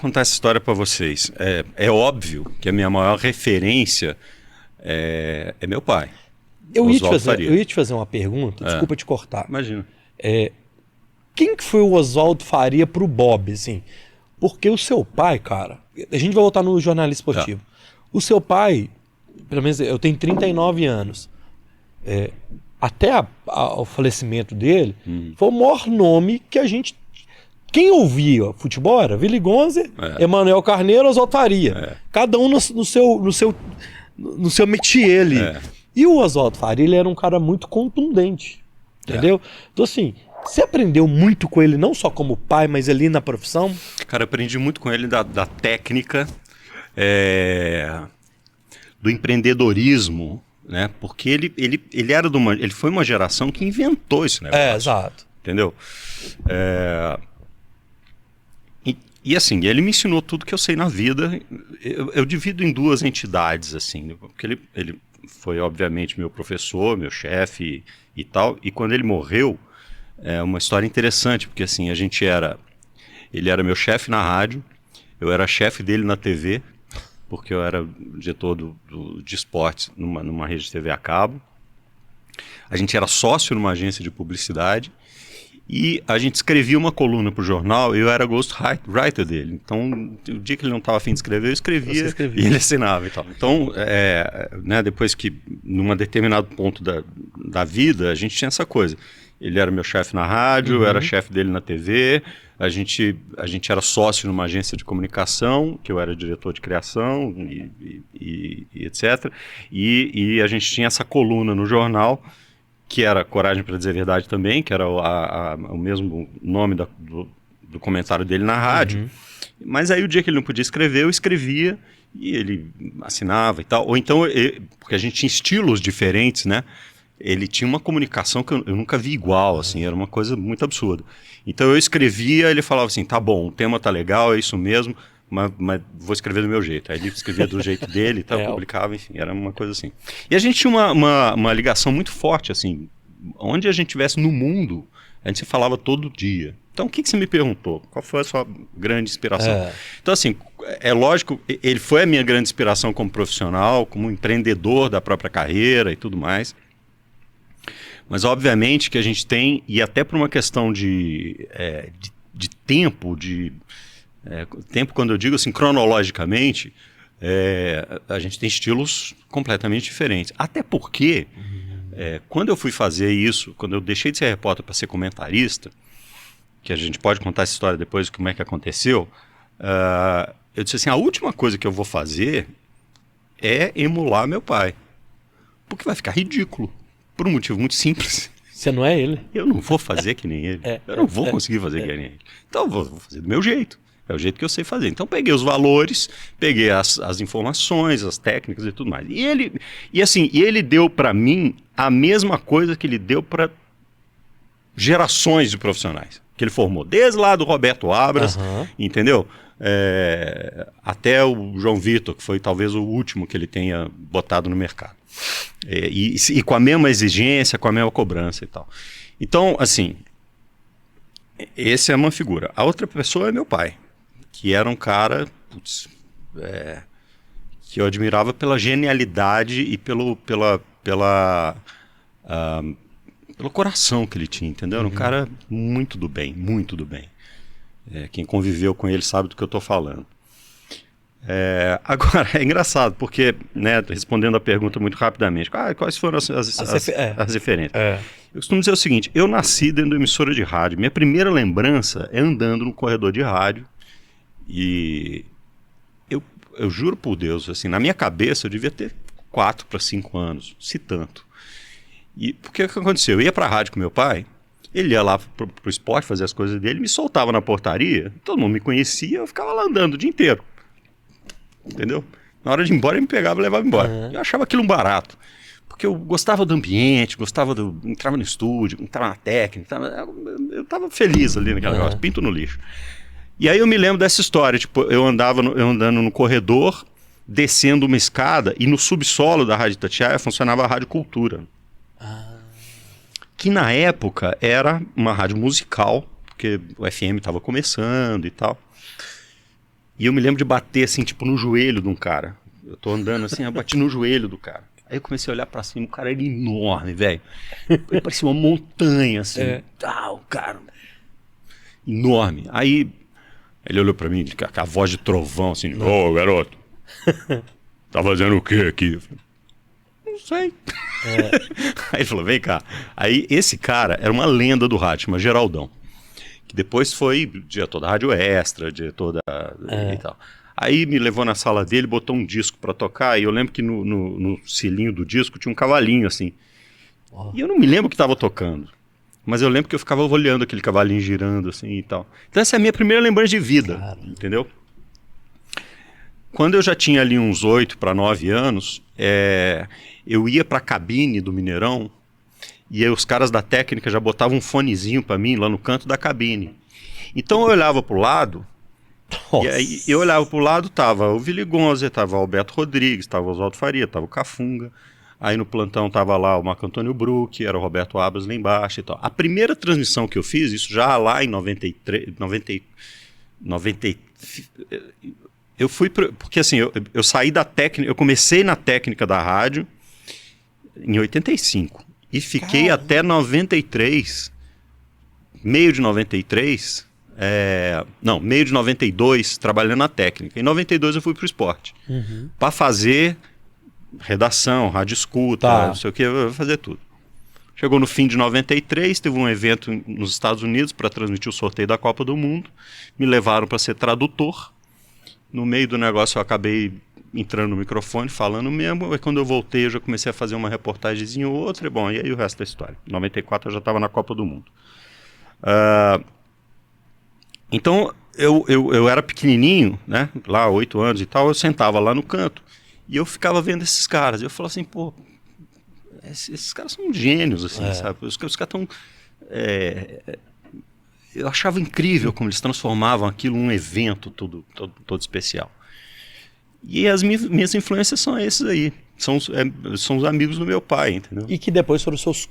contar essa história para vocês. É óbvio que a minha maior referência é meu pai. Eu ia Oswaldo Faria. te fazer uma pergunta, desculpa te cortar. Imagina. Quem que foi o Oswaldo Faria pro Bob, assim? Porque o seu pai, cara... A gente vai voltar no jornalismo esportivo. O seu pai, pelo menos eu tenho 39 anos, até o falecimento dele, foi o maior nome que a gente... Quem ouvia futebol era Willy Gonzer, Emanuel Carneiro, Oswaldo Faria. Cada um no seu métier ali. E o Oswaldo Faria, ele era um cara muito contundente, entendeu? Então assim, você aprendeu muito com ele, não só como pai, mas ali na profissão? Cara, eu aprendi muito com ele da técnica, do empreendedorismo, né? Porque ele era ele foi uma geração que inventou esse negócio. Exato. Entendeu? E assim, ele me ensinou tudo que eu sei na vida. Eu divido em duas entidades, assim, porque ele foi, obviamente, meu professor, meu chefe e tal. E quando ele morreu, é uma história interessante, porque assim, ele era meu chefe na rádio, eu era chefe dele na TV, porque eu era diretor de esportes numa rede de TV a cabo. A gente era sócio numa agência de publicidade. E a gente escrevia uma coluna para o jornal e eu era ghostwriter dele. Então, o dia que ele não estava afim de escrever, eu escrevia e ele assinava e tal. Então, né, depois que, num determinado ponto da vida, a gente tinha essa coisa. Ele era meu chefe na rádio, eu era chefe dele na TV, a gente era sócio numa agência de comunicação, que eu era diretor de criação e etc. E a gente tinha essa coluna no jornal, que era Coragem para Dizer a Verdade também, que era o mesmo nome do comentário dele na rádio. Mas aí o dia que ele não podia escrever, eu escrevia e ele assinava e tal. Ou então, porque a gente tinha estilos diferentes, né? Ele tinha uma comunicação que eu nunca vi igual, assim, era uma coisa muito absurda. Então eu escrevia, ele falava assim, tá bom, o tema tá legal, é isso mesmo, mas vou escrever do meu jeito. Aí ele escrevia do jeito dele e tal, publicava, enfim, era uma coisa assim. E a gente tinha uma ligação muito forte, assim, onde a gente estivesse no mundo, a gente se falava todo dia. Então, o que você me perguntou? Qual foi a sua grande inspiração? Então, assim, é lógico, ele foi a minha grande inspiração como profissional, como empreendedor da própria carreira e tudo mais. Mas, obviamente, que a gente tem, e até por uma questão de tempo, tempo quando eu digo assim, cronologicamente, a gente tem estilos completamente diferentes. Até porque, quando eu fui fazer isso, quando eu deixei de ser repórter para ser comentarista, que a gente pode contar essa história depois, como é que aconteceu, eu disse assim, a última coisa que eu vou fazer é emular meu pai. Porque vai ficar ridículo. Por um motivo muito simples. Você não é ele. Eu não vou fazer que nem ele. Eu não vou conseguir fazer que nem ele. Então eu vou fazer do meu jeito. É o jeito que eu sei fazer. Então peguei os valores, peguei as informações, as técnicas e tudo mais. E ele deu para mim a mesma coisa que ele deu para gerações de profissionais. Que ele formou desde lá do Roberto Abras, entendeu? Até o João Vitor, que foi talvez o último que ele tenha botado no mercado. E com a mesma exigência, com a mesma cobrança e tal. Então, assim, essa é uma figura. A outra pessoa é meu pai, que era um cara que eu admirava pela genialidade e pelo coração que ele tinha, entendeu? Era um cara muito do bem, muito do bem. Quem conviveu com ele sabe do que eu estou falando. Agora, é engraçado, porque, né, respondendo a pergunta muito rapidamente, quais foram as referências? Eu costumo dizer o seguinte, eu nasci dentro de uma emissora de rádio, minha primeira lembrança é andando no corredor de rádio, e eu juro por Deus, assim, na minha cabeça eu devia ter 4 para 5 anos, se tanto. E porque o que aconteceu? Eu ia para a rádio com meu pai, ele ia lá pro esporte fazer as coisas dele, me soltava na portaria, todo mundo me conhecia, eu ficava lá andando o dia inteiro. Entendeu? Na hora de ir embora, ele me pegava e levava embora. Eu achava aquilo um barato. Porque eu gostava do ambiente, entrava no estúdio, entrava na técnica, eu estava feliz ali naquele negócio, pinto no lixo. E aí eu me lembro dessa história, tipo, eu andando no corredor, descendo uma escada, e no subsolo da Rádio Itatiaia funcionava a Rádio Cultura. Que na época era uma rádio musical, porque o FM estava começando e tal. E eu me lembro de bater, assim, tipo, no joelho de um cara. Eu tô andando assim, eu bati no joelho do cara. Aí eu comecei a olhar pra cima, o cara era enorme, velho. Ele parecia uma montanha, assim. O cara... enorme. Aí ele olhou pra mim com a voz de trovão, assim, ô, garoto, tá fazendo o que aqui? Eu falei, não sei. Aí ele falou, vem cá. Aí esse cara era uma lenda do rádio, chama Geraldão. Que depois foi diretor da Rádio Extra, diretor da... e tal. Aí me levou na sala dele, botou um disco pra tocar, e eu lembro que no cilinho do disco tinha um cavalinho, assim. E eu não me lembro o que tava tocando. Mas eu lembro que eu ficava olhando aquele cavalinho girando, assim, e tal. Então essa é a minha primeira lembrança de vida, entendeu? Quando eu já tinha ali uns 8 para 9 anos, eu ia pra cabine do Mineirão, e aí os caras da técnica já botavam um fonezinho pra mim lá no canto da cabine. Então eu olhava pro lado, e aí eu olhava pro lado, tava o Willy Gonzer, tava o Alberto Rodrigues, tava o Oswaldo Faria, tava o Cafunga. Aí no plantão tava lá o Marco Antônio Bruck, era o Roberto Abras lá embaixo e tal. A primeira transmissão que eu fiz, isso já lá em 93, eu fui, porque assim, eu saí da técnica, eu comecei na técnica da rádio em 85 e fiquei até 93, meio de 93, meio de 92 trabalhando na técnica. Em 92 eu fui pro esporte, para fazer redação, rádio escuta, não sei o que, eu vou fazer tudo. Chegou no fim de 93, teve um evento nos Estados Unidos para transmitir o sorteio da Copa do Mundo. Me levaram para ser tradutor. No meio do negócio eu acabei entrando no microfone, falando mesmo. E quando eu voltei eu já comecei a fazer uma reportagemzinha ou outra. E bom, e aí o resto da história. Em 94 eu já estava na Copa do Mundo. Então eu era pequenininho, né? Lá 8 anos e tal, eu sentava lá no canto. E eu ficava vendo esses caras. E eu falava assim, pô, esses caras são gênios, assim, sabe? Os caras estão... eu achava incrível como eles transformavam aquilo num evento todo especial. E as minhas influências são esses aí. São os amigos do meu pai, entendeu? E que depois foram seus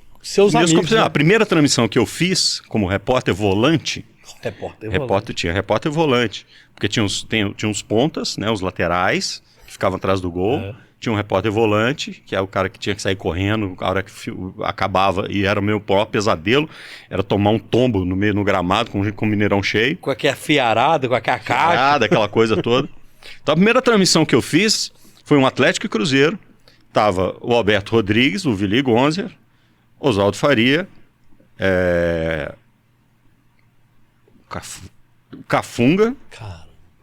amigos. Né? A primeira transmissão que eu fiz como repórter volante... Tinha repórter volante. Porque tinha uns pontas, né, os laterais... ficavam atrás do gol, tinha um repórter volante, que é o cara que tinha que sair correndo, a hora que acabava, e era o meu maior pesadelo, era tomar um tombo no gramado, com o Mineirão cheio. Com aquela fiarada, com aquela caixa. Aquela coisa toda. Então a primeira transmissão que eu fiz foi um Atlético e Cruzeiro, tava o Alberto Rodrigues, o Willy Gonzer, Oswaldo Faria, o Cafunga,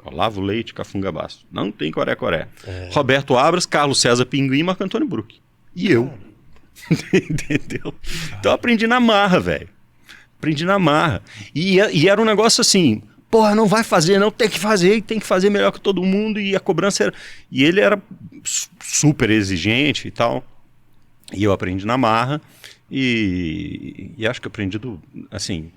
Olavo Leite, Cafunga Basto. Não tem coré-coré. Roberto Abras, Carlos César Pinguim e Marco Antônio Bruck. E eu. Entendeu? Então eu aprendi na marra, velho. Aprendi na marra. E era um negócio assim, porra, não vai fazer, não, tem que fazer melhor que todo mundo. E a cobrança era... E ele era super exigente e tal. E eu aprendi na marra. E acho que eu aprendi assim...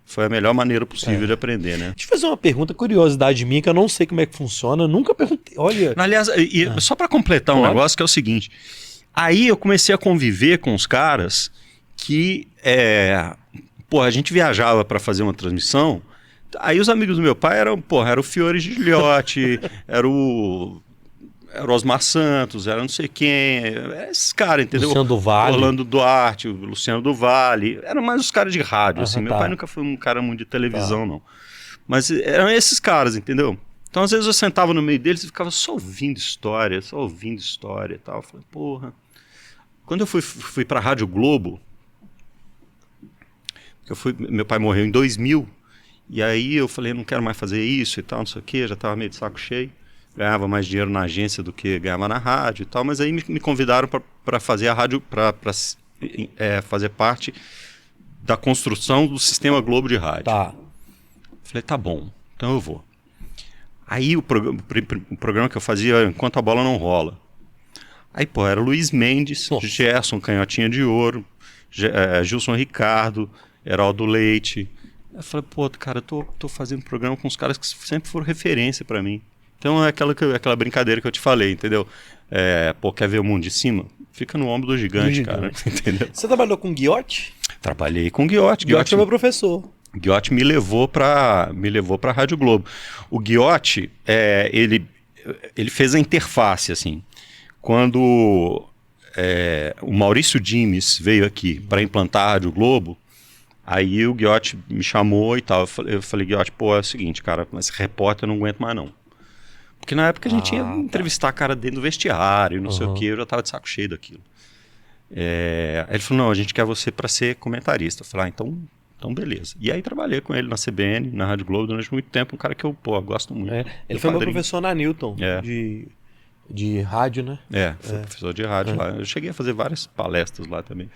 Foi a melhor maneira possível de aprender, né? Deixa eu fazer uma pergunta, curiosidade minha, que eu não sei como é que funciona. Nunca perguntei. Olha. Aliás, só para completar um negócio que é o seguinte. Aí eu comecei a conviver com os caras que... a gente viajava para fazer uma transmissão. Aí os amigos do meu pai eram o Fiore Gigliotti, era o Osmar Santos, era não sei quem, esses caras, entendeu? Luciano do Vale. Orlando Duarte, o Luciano do Vale, eram mais os caras de rádio, assim. Meu pai nunca foi um cara muito de televisão, não. Mas eram esses caras, entendeu? Então, às vezes eu sentava no meio deles e ficava só ouvindo história e tal. Eu falei, porra. Quando eu fui pra Rádio Globo, meu pai morreu em 2000, e aí eu falei, não quero mais fazer isso e tal, não sei o quê, já tava meio de saco cheio. Ganhava mais dinheiro na agência do que ganhava na rádio e tal, mas aí me convidaram para fazer a rádio, para fazer parte da construção do Sistema Globo de rádio. Falei, tá bom, então eu vou. Aí o programa que eu fazia era Enquanto a Bola Não Rola. Aí, era Luiz Mendes, Gerson, Canhotinha de Ouro, Gilson Ricardo, Heraldo Leite. Eu falei, cara, eu tô fazendo programa com os caras que sempre foram referência para mim. Então é aquela brincadeira que eu te falei, entendeu? Quer ver o mundo de cima? Fica no ombro do gigante, cara. Entendeu? Você trabalhou com Guiotti? Trabalhei com Guiotti. Guiotti é meu professor. Ghiotti me levou para a Rádio Globo. O Ghiotti, ele fez a interface, assim. Quando o Maurício Dimes veio aqui para implantar a Rádio Globo, aí o Ghiotti me chamou e tal. Eu falei, Ghiotti, pô, é o seguinte, cara, mas repórter eu não aguento mais não. Porque na época a gente ia entrevistar cara dentro do vestiário, não sei o quê, eu já tava de saco cheio daquilo. Aí ele falou, não, a gente quer você para ser comentarista. Eu falei, então beleza. E aí trabalhei com ele na CBN, na Rádio Globo, durante muito tempo, um cara que eu, gosto muito. Ele foi meu professor na Newton, de rádio, né? Foi professor de rádio lá. Eu cheguei a fazer várias palestras lá também.